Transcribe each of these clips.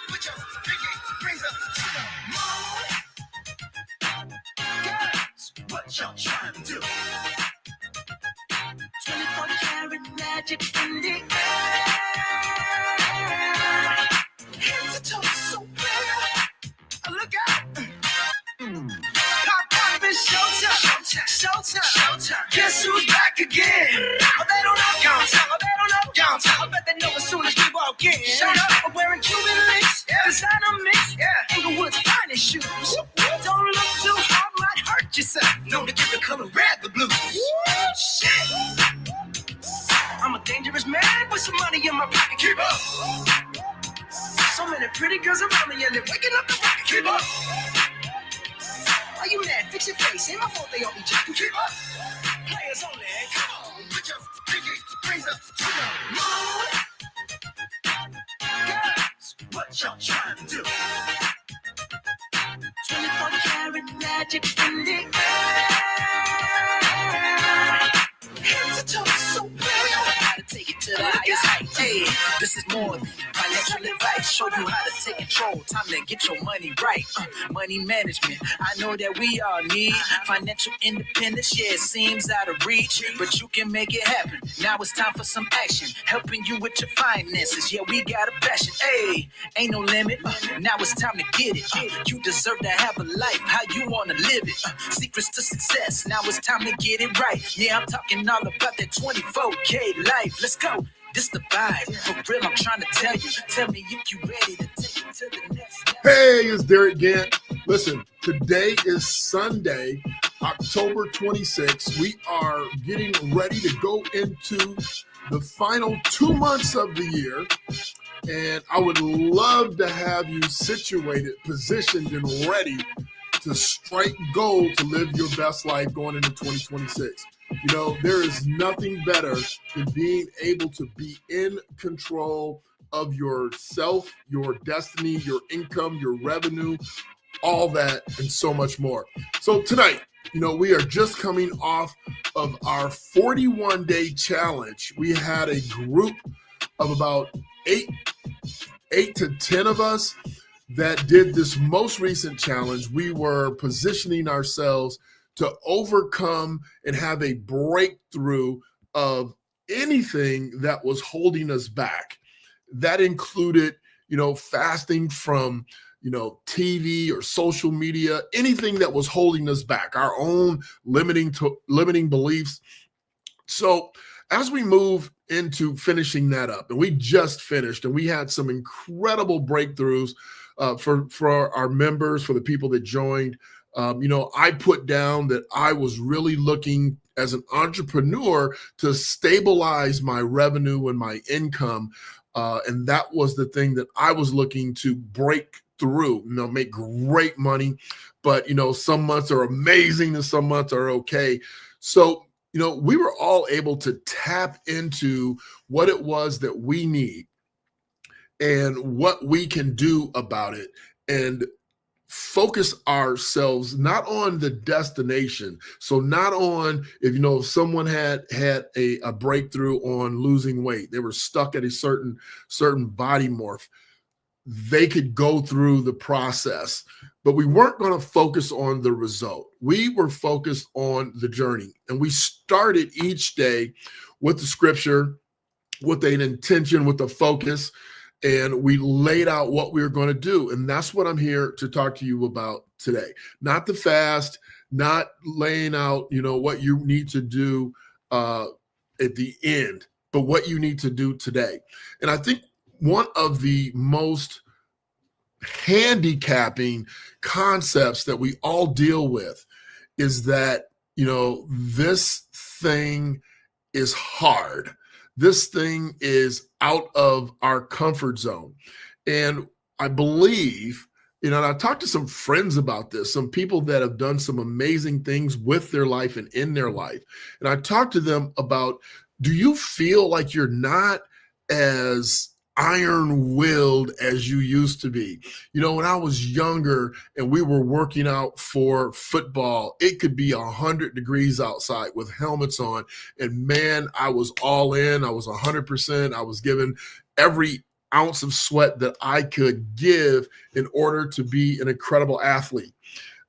Put your pinky rings up to the moon. Girls, what y'all trying to do? 24 karat magic in the air. Head to toe so clear. Look out. Pop is showtime. Guess who's back again? Oh, they don't know. Y'all tell. I bet they know as soon as we walk in. Shut up. I'm wearing Cuban links, designer mix, Inglewood's finest shoes. Don't look too hard, might hurt yourself. Known to get the color red, the blue. Shit. I'm a dangerous man with some money in my pocket. Keep up. So many pretty girls around me and they're waking up the rocket. Keep up. Why you mad? Fix your face. Ain't my fault they all be jacking. Keep up. Players only. Come on. Put your pinky rings up to the moon. Girls, what y'all trying to do? 24 karat magic in the air. Head to toe so clear. How to take it to the highest height. Hey, this is more than financial advice. Show you how to take control. Time to get your money right. Money management. I know that we all need financial independence. Yeah, it seems out of reach, but you can make it happen. Now it's time for some action. Helping you with your finances. Yeah, we got a passion. Hey, ain't no limit. Now it's time to get it. You deserve to have a life how you want to live it. Secrets to success. Now it's time to get it right. Yeah, I'm talking all about that 24K life. Let's go. This the vibe. For real, I'm trying to tell you. Tell me if you ready to take it to the next level. Hey, it's Derek Gant. Listen, today is Sunday, October 26th. We are getting ready to go into the final 2 months of the year. And I would love to have you situated, positioned, and ready to strike gold to live your best life going into 2026. You know, there is nothing better than being able to be in control of yourself, your destiny, your income, your revenue, all that, and so much more. So tonight, you know, we are just coming off of our 41-day challenge. We had a group of about eight to 10 of us that did this most recent challenge. We were positioning ourselves to overcome and have a breakthrough of anything that was holding us back. That included, you know, fasting from, you know, TV or social media, anything that was holding us back, our own limiting beliefs. So as we move into finishing that up, and we just finished, and we had some incredible breakthroughs for our members, for the people that joined. You know, I put down that I was really looking as an entrepreneur to stabilize my revenue and my income. And that was the thing that I was looking to break through, you know, make great money. But, you know, some months are amazing and some months are okay. So, you know, we were all able to tap into what it was that we need and what we can do about it, and focus ourselves not on the destination. So not on, if you know, if someone had a breakthrough on losing weight, they were stuck at a certain body morph, they could go through the process, but we weren't going to focus on the result. We were focused on the journey. And we started each day with the scripture, with an intention, with a focus, and we laid out what we were going to do. And that's what I'm here to talk to you about today. Not the fast, not laying out, you know, what you need to do at the end, but what you need to do today. And I think one of the most handicapping concepts that we all deal with is that, you know, this thing is hard. This thing is out of our comfort zone. And I believe, you know, and I talked to some friends about this, some people that have done some amazing things with their life and in their life. And I talked to them about, do you feel like you're not as iron-willed as you used to be? You know, when I was younger and we were working out for football, it could be 100 degrees outside with helmets on. And man, I was all in. I was 100%. I was giving every ounce of sweat that I could give in order to be an incredible athlete.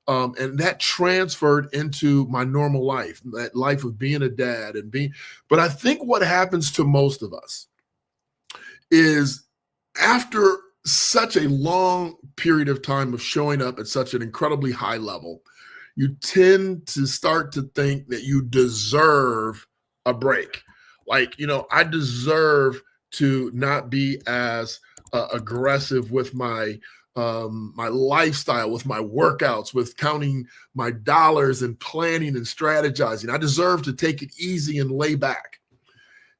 And that transferred into my normal life, that life of being a dad and being. But I think what happens to most of us is after such a long period of time of showing up at such an incredibly high level, you tend to start to think that you deserve a break. Like, I deserve to not be as aggressive with my lifestyle, with my workouts, with counting my dollars and planning and strategizing. I deserve to take it easy and lay back.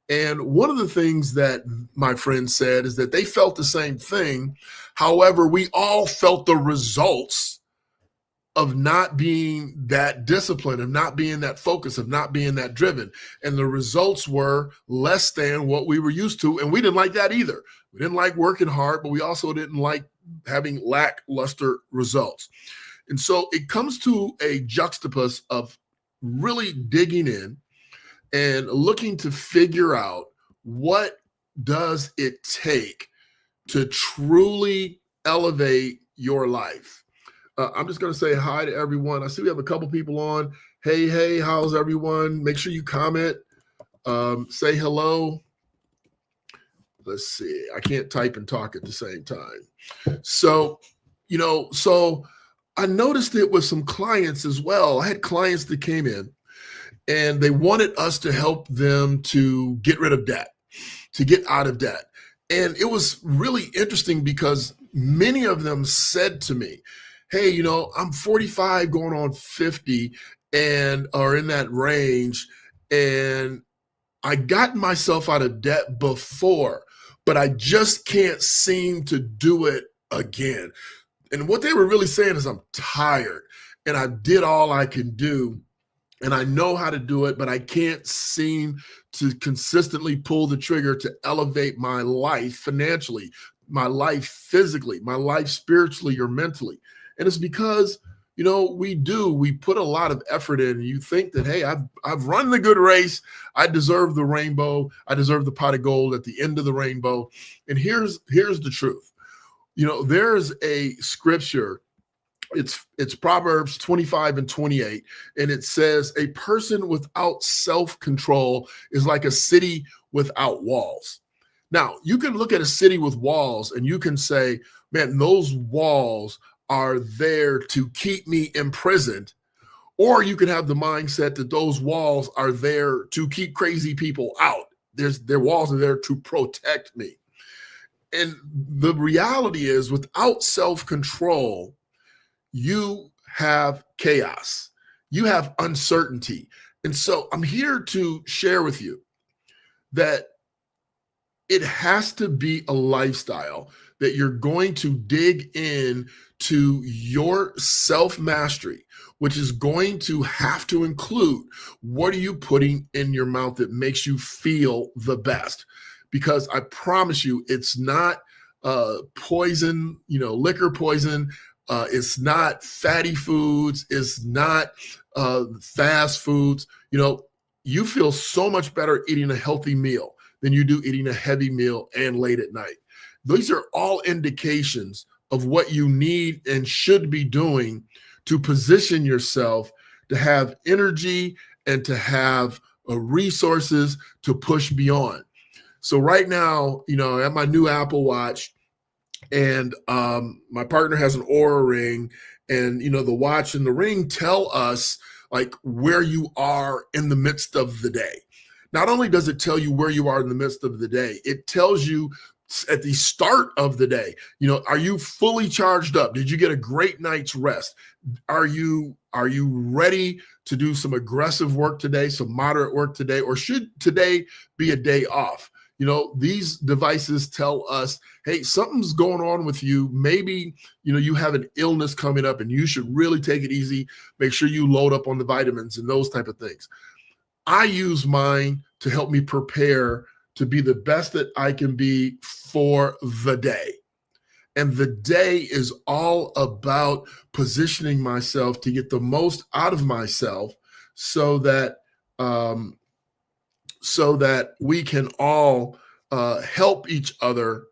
And one of the things that my friend said is that they felt the same thing. However, we all felt the results of not being that disciplined, of not being that focused, of not being that driven. And the results were less than what we were used to. And we didn't like that either. We didn't like working hard, but we also didn't like having lackluster results. And so it comes to a juxtapose of really digging in and looking to figure out what does it take to truly elevate your life. I'm just going to say hi to everyone. I see we have a couple people on. Hey, how's everyone? Make sure you comment, say hello. Let's see. I can't type and talk at the same time. So I noticed it with some clients as well. I had clients that came in and they wanted us to help them to get rid of debt, to get out of debt. And it was really interesting because many of them said to me, hey, I'm 45 going on 50 and are in that range. And I got myself out of debt before, but I just can't seem to do it again. And what they were really saying is I'm tired and I did all I can do and I know how to do it, but I can't seem to consistently pull the trigger to elevate my life financially, my life physically, my life spiritually or mentally. And it's because, we put a lot of effort in and you think that, hey, I've run the good race. I deserve the rainbow. I deserve the pot of gold at the end of the rainbow. And here's the truth. There's a scripture. It's Proverbs 25 and 28. And it says, a person without self-control is like a city without walls. Now, you can look at a city with walls and you can say, man, those walls are there to keep me imprisoned. Or you can have the mindset that those walls are there to keep crazy people out. Their walls are there to protect me. And the reality is, without self-control, you have chaos. You have uncertainty. And so I'm here to share with you that it has to be a lifestyle that you're going to dig in to your self-mastery, which is going to have to include what are you putting in your mouth that makes you feel the best. Because I promise you, it's not poison, liquor poison. It's not fatty foods. It's not fast foods. You feel so much better eating a healthy meal than you do eating a heavy meal and late at night. These are all indications of what you need and should be doing to position yourself to have energy and to have resources to push beyond. So right now, I have my new Apple Watch and my partner has an Oura Ring, and, the watch and the ring tell us like where you are in the midst of the day. Not only does it tell you where you are in the midst of the day, it tells you at the start of the day, are you fully charged up? Did you get a great night's rest? Are you ready to do some aggressive work today, some moderate work today, or should today be a day off? These devices tell us, hey, something's going on with you. Maybe, you have an illness coming up and you should really take it easy. Make sure you load up on the vitamins and those type of things. I use mine to help me prepare to be the best that I can be for the day. And the day is all about positioning myself to get the most out of myself so that we can all help each other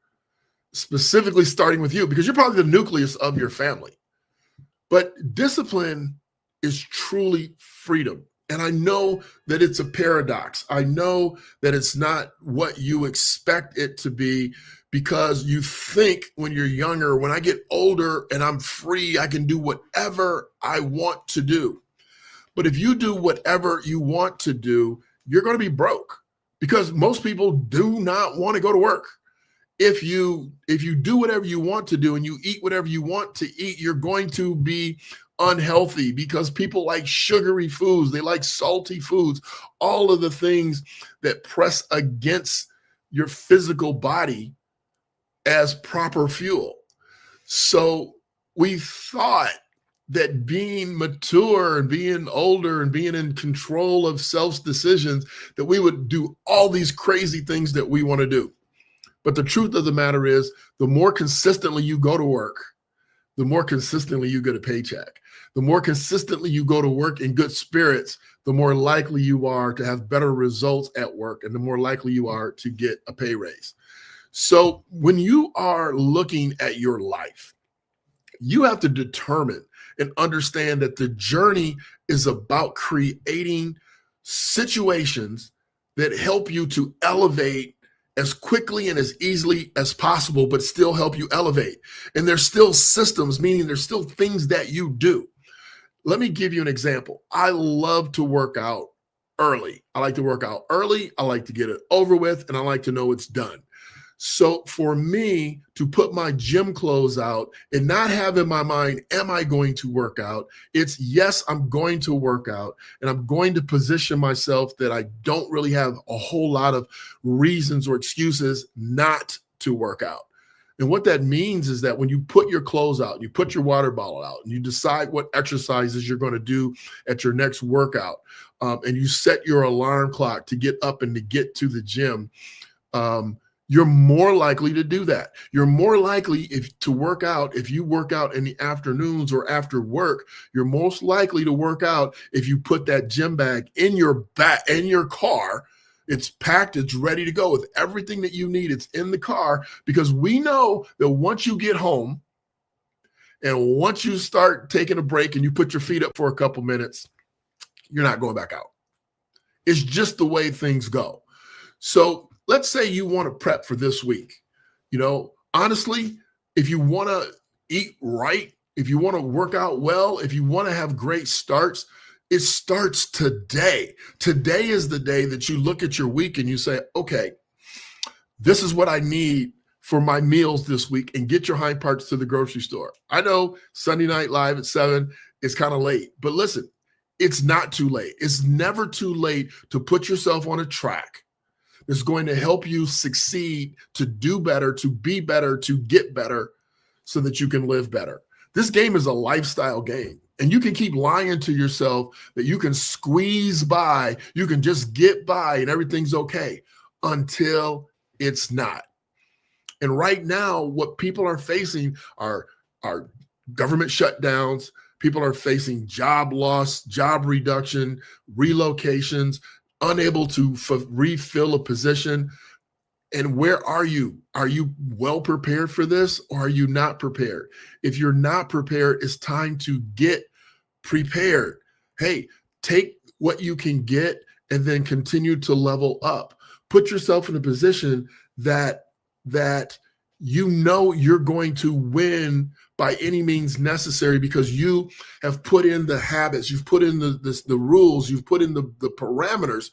specifically starting with you, because you're probably the nucleus of your family. But discipline is truly freedom. And I know that it's a paradox. I know that it's not what you expect it to be, because you think when you're younger, when I get older and I'm free, I can do whatever I want to do. But if you do whatever you want to do, you're going to be broke, because most people do not want to go to work. If you do whatever you want to do and you eat whatever you want to eat, you're going to be unhealthy, because people like sugary foods, they like salty foods, all of the things that press against your physical body as proper fuel. So we thought that being mature and being older and being in control of self-decisions, that we would do all these crazy things that we want to do. But the truth of the matter is, the more consistently you go to work, the more consistently you get a paycheck. The more consistently you go to work in good spirits, the more likely you are to have better results at work, and the more likely you are to get a pay raise. So when you are looking at your life, you have to determine and understand that the journey is about creating situations that help you to elevate as quickly and as easily as possible, but still help you elevate. And there's still systems, meaning there's still things that you do. Let me give you an example. I love to work out early. I like to work out early. I like to get it over with, and I like to know it's done. So for me to put my gym clothes out and not have in my mind, am I going to work out? It's yes, I'm going to work out, and I'm going to position myself that I don't really have a whole lot of reasons or excuses not to work out. And what that means is that when you put your clothes out, you put your water bottle out, and you decide what exercises you're going to do at your next workout, and you set your alarm clock to get up and to get to the gym, you're more likely to do that. You're more likely to work out if you work out in the afternoons or after work. You're most likely to work out if you put that gym bag in your car. It's packed, it's ready to go with everything that you need. It's in the car, because we know that once you get home and once you start taking a break and you put your feet up for a couple minutes, you're not going back out. It's just the way things go. So let's say you want to prep for this week. Honestly, if you want to eat right, if you want to work out well, if you want to have great starts, it starts today. Today is the day that you look at your week and you say, okay, this is what I need for my meals this week, and get your hind parts to the grocery store. I know Sunday Night Live at 7 is kind of late, but listen, it's not too late. It's never too late to put yourself on a track that's going to help you succeed, to do better, to be better, to get better, so that you can live better. This game is a lifestyle game, and you can keep lying to yourself that you can squeeze by, you can just get by and everything's okay, until it's not. And right now, what people are facing are government shutdowns. People are facing job loss, job reduction, relocations, unable to refill a position. And where are you? Are you well prepared for this, or are you not prepared? If you're not prepared, it's time to get prepared. Hey, take what you can get and then continue to level up. Put yourself in a position that you're going to win by any means necessary, because you have put in the habits, you've put in the rules, you've put in the parameters,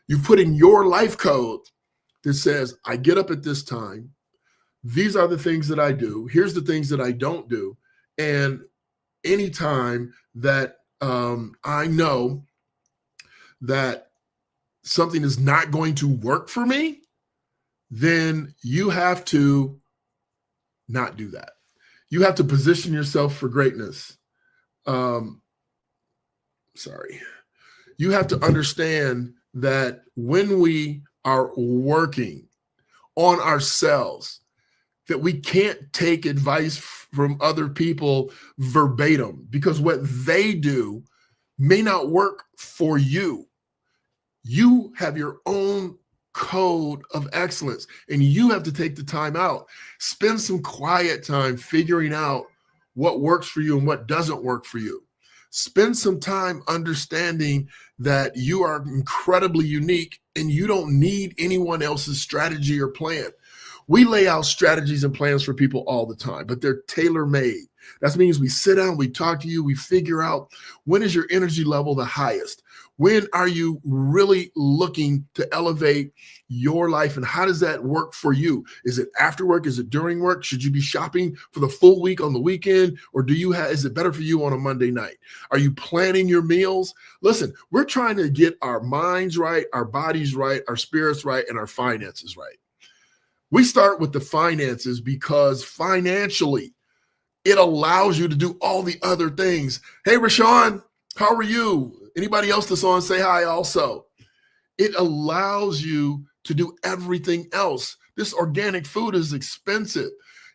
you've put in your life code that says, I get up at this time, these are the things that I do, here's the things that I don't do. And anytime that I know that something is not going to work for me, then you have to not do that. You have to position yourself for greatness. You have to understand that when we are working on ourselves, that we can't take advice from other people verbatim, because what they do may not work for you. You have your own code of excellence. And you have to take the time out. Spend some quiet time figuring out what works for you and what doesn't work for you. Spend some time understanding that you are incredibly unique and you don't need anyone else's strategy or plan. We lay out strategies and plans for people all the time, but they're tailor-made. That means we sit down, we talk to you, we figure out when is your energy level the highest? When are you really looking to elevate your life, and how does that work for you? Is it after work? Is it during work? Should you be shopping for the full week on the weekend, or is it better for you on a Monday night? Are you planning your meals? Listen, we're trying to get our minds right, our bodies right, our spirits right, and our finances right. We start with the finances because financially, it allows you to do all the other things. Hey, Rashawn, how are you? Anybody else that's on, say hi also. It allows you to do everything else. This organic food is expensive.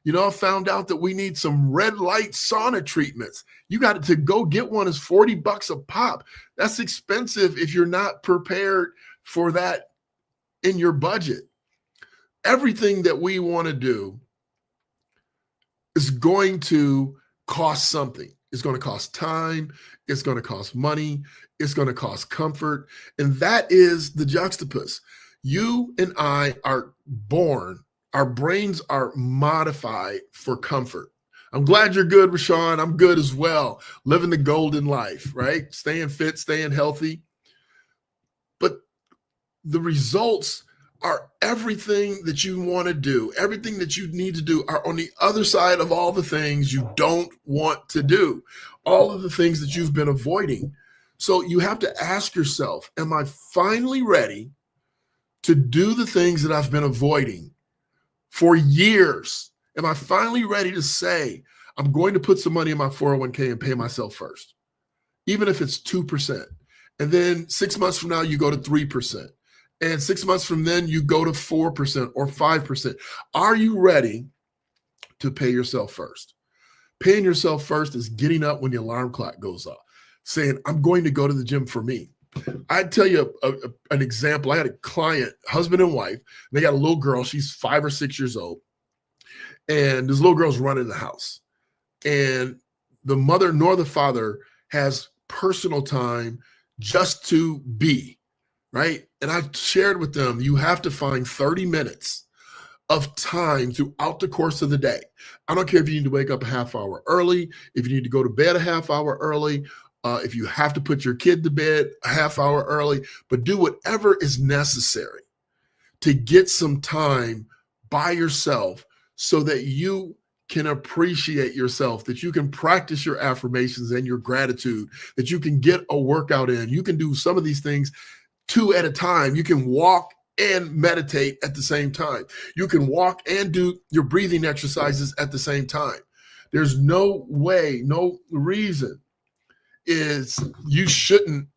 I found out that we need some red light sauna treatments. You got to go get one. It's $40 a pop. That's expensive if you're not prepared for that in your budget. Everything that we want to do is going to cost something. It's going to cost time. It's going to cost money. It's going to cost comfort. And that is the juxtapose. You and I are born, our brains are modified for comfort. I'm glad you're good, Rashawn. I'm good as well. Living the golden life, right? Staying fit, staying healthy. But the results are everything that you want to do, everything that you need to do are on the other side of all the things you don't want to do, all of the things that you've been avoiding. So you have to ask yourself, am I finally ready to do the things that I've been avoiding for years? Am I finally ready to say, I'm going to put some money in my 401k and pay myself first, even if it's 2%. And then 6 months from now, you go to 3%. And 6 months from then, you go to 4% or 5%. Are you ready to pay yourself first? Paying yourself first is getting up when the alarm clock goes off, saying, I'm going to go to the gym for me. I'd tell you an example. I had a client, husband and wife, and they got a little girl. She's 5 or 6 years old. And this little girl's running the house. And the mother nor the father has personal time just to be. Right? And I shared with them, you have to find 30 minutes of time throughout the course of the day. I don't care if you need to wake up a half hour early, if you need to go to bed a half hour early, if you have to put your kid to bed a half hour early, but do whatever is necessary to get some time by yourself so that you can appreciate yourself, that you can practice your affirmations and your gratitude, that you can get a workout in. You can do some of these things 2 at a time. You can walk and meditate at the same time. You can walk and do your breathing exercises at the same time. There's no way, no reason is you shouldn't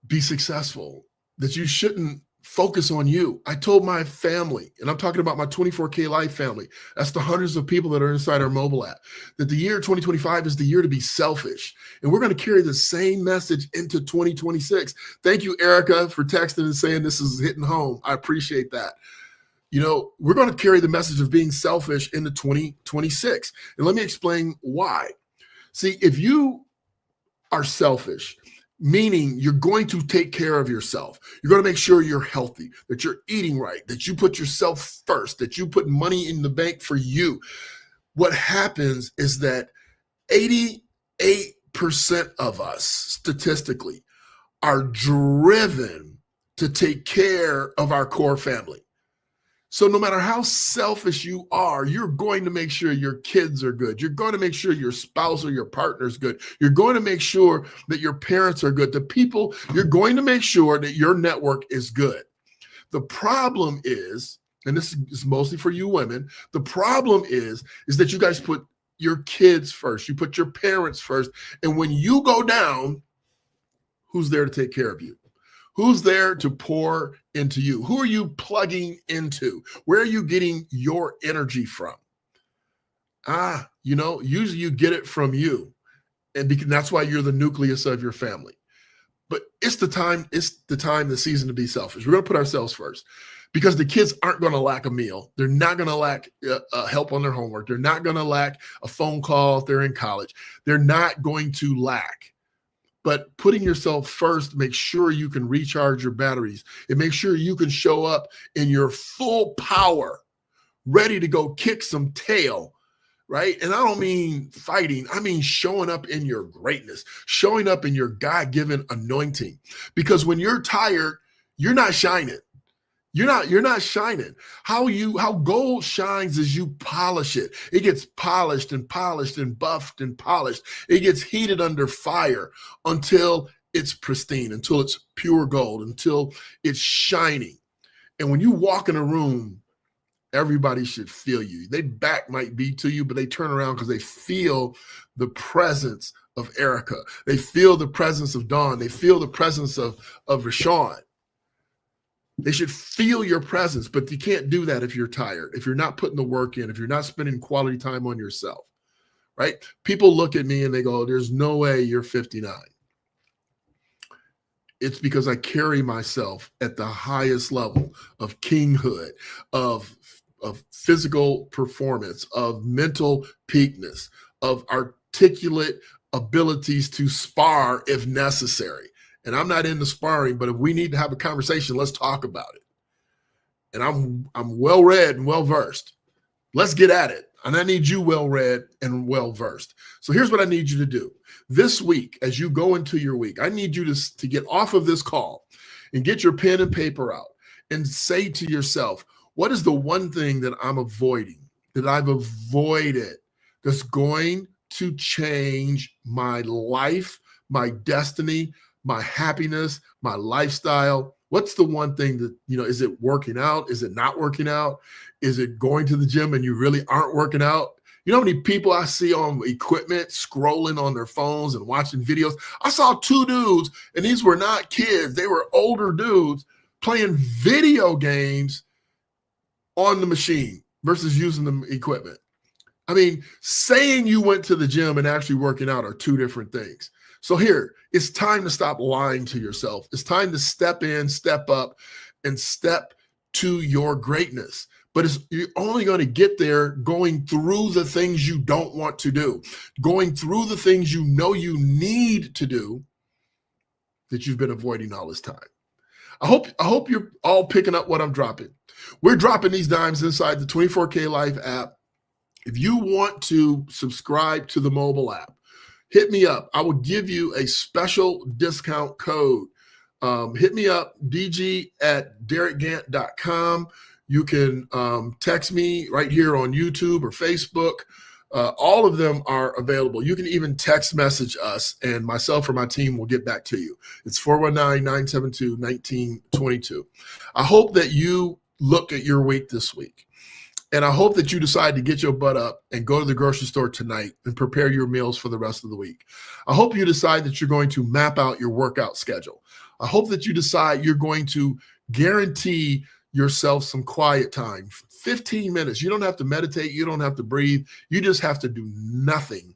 be successful, that you shouldn't focus on you. I told my family, and I'm talking about my 24K Life family, that's the hundreds of people that are inside our mobile app, that the year 2025 is the year to be selfish. And we're going to carry the same message into 2026. Thank you, Erica, for texting and saying this is hitting home. I appreciate that. We're going to carry the message of being selfish into 2026. And let me explain why. See, if you are selfish, meaning you're going to take care of yourself. You're going to make sure you're healthy, that you're eating right, that you put yourself first, that you put money in the bank for you. What happens is that 88% of us, statistically, are driven to take care of our core family. So no matter how selfish you are, you're going to make sure your kids are good. You're going to make sure your spouse or your partner is good. You're going to make sure that your parents are good. You're going to make sure that your network is good. The problem is, and this is mostly for you women, the problem is that you guys put your kids first. You put your parents first. And when you go down, who's there to take care of you? Who's there to pour into you? Who are you plugging into? Where are you getting your energy from? Usually you get it from you. And that's why you're the nucleus of your family. But it's the time, the season to be selfish. We're going to put ourselves first because the kids aren't going to lack a meal. They're not going to lack help on their homework. They're not going to lack a phone call if they're in college. They're not going to lack. But putting yourself first makes sure you can recharge your batteries. It makes sure you can show up in your full power, ready to go kick some tail. Right? And I don't mean fighting. I mean showing up in your greatness, showing up in your God-given anointing. Because when you're tired, you're not shining. You're not shining. How gold shines is you polish it. It gets polished and buffed and polished. It gets heated under fire until it's pristine, until it's pure gold, until it's shining. And when you walk in a room, everybody should feel you. They back might be to you, but they turn around because they feel the presence of Erica. They feel the presence of Dawn. They feel the presence of Rashawn. They should feel your presence, but you can't do that if you're tired, if you're not putting the work in, if you're not spending quality time on yourself, right? People look at me and they go, there's no way you're 59. It's because I carry myself at the highest level of kinghood, of physical performance, of mental peakness, of articulate abilities to spar if necessary. And I'm not into sparring, but if we need to have a conversation, let's talk about it. And I'm well-read and well-versed. Let's get at it. And I need you well-read and well-versed. So here's what I need you to do. This week, as you go into your week, I need you to get off of this call and get your pen and paper out and say to yourself, what is the one thing that I'm avoiding, that I've avoided, that's going to change my life, my destiny, my happiness, my lifestyle? What's the one thing that, is it working out? Is it not working out? Is it going to the gym and you really aren't working out? You know how many people I see on equipment scrolling on their phones and watching videos? I saw two dudes, and these were not kids. They were older dudes playing video games on the machine versus using the equipment. I mean, saying you went to the gym and actually working out are two different things. So here, it's time to stop lying to yourself. It's time to step in, step up, and step to your greatness. But you're only going to get there going through the things you don't want to do, going through the things you know you need to do that you've been avoiding all this time. I hope you're all picking up what I'm dropping. We're dropping these dimes inside the 24K Life app. If you want to subscribe to the mobile app, hit me up. I will give you a special discount code. Hit me up, dg@derekgant.com. You can text me right here on YouTube or Facebook. All of them are available. You can even text message us, and myself or my team will get back to you. It's 419-972-1922. I hope that you look at your week this week, and I hope that you decide to get your butt up and go to the grocery store tonight and prepare your meals for the rest of the week. I hope you decide that you're going to map out your workout schedule. I hope that you decide you're going to guarantee yourself some quiet time, 15 minutes. You don't have to meditate. You don't have to breathe. You just have to do nothing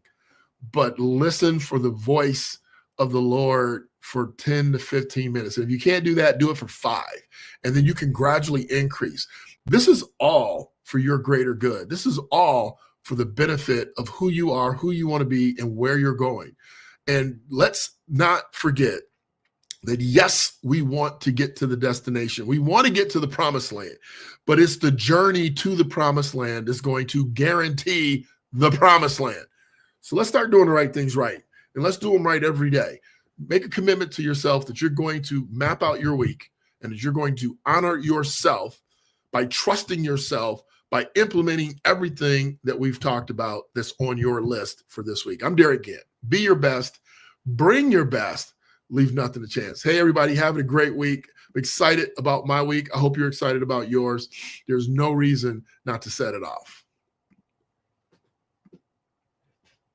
but listen for the voice of the Lord for 10 to 15 minutes. And if you can't do that, do it for 5. And then you can gradually increase. This is all for your greater good. This is all for the benefit of who you are, who you want to be, and where you're going. And let's not forget that, yes, we want to get to the destination. We want to get to the promised land, but it's the journey to the promised land that's going to guarantee the promised land. So let's start doing the right things right, and let's do them right every day. Make a commitment to yourself that you're going to map out your week and that you're going to honor yourself by trusting yourself, by implementing everything that we've talked about that's on your list for this week. I'm Derek Gant. Be your best. Bring your best. Leave nothing to chance. Hey, everybody, having a great week. I'm excited about my week. I hope you're excited about yours. There's no reason not to set it off.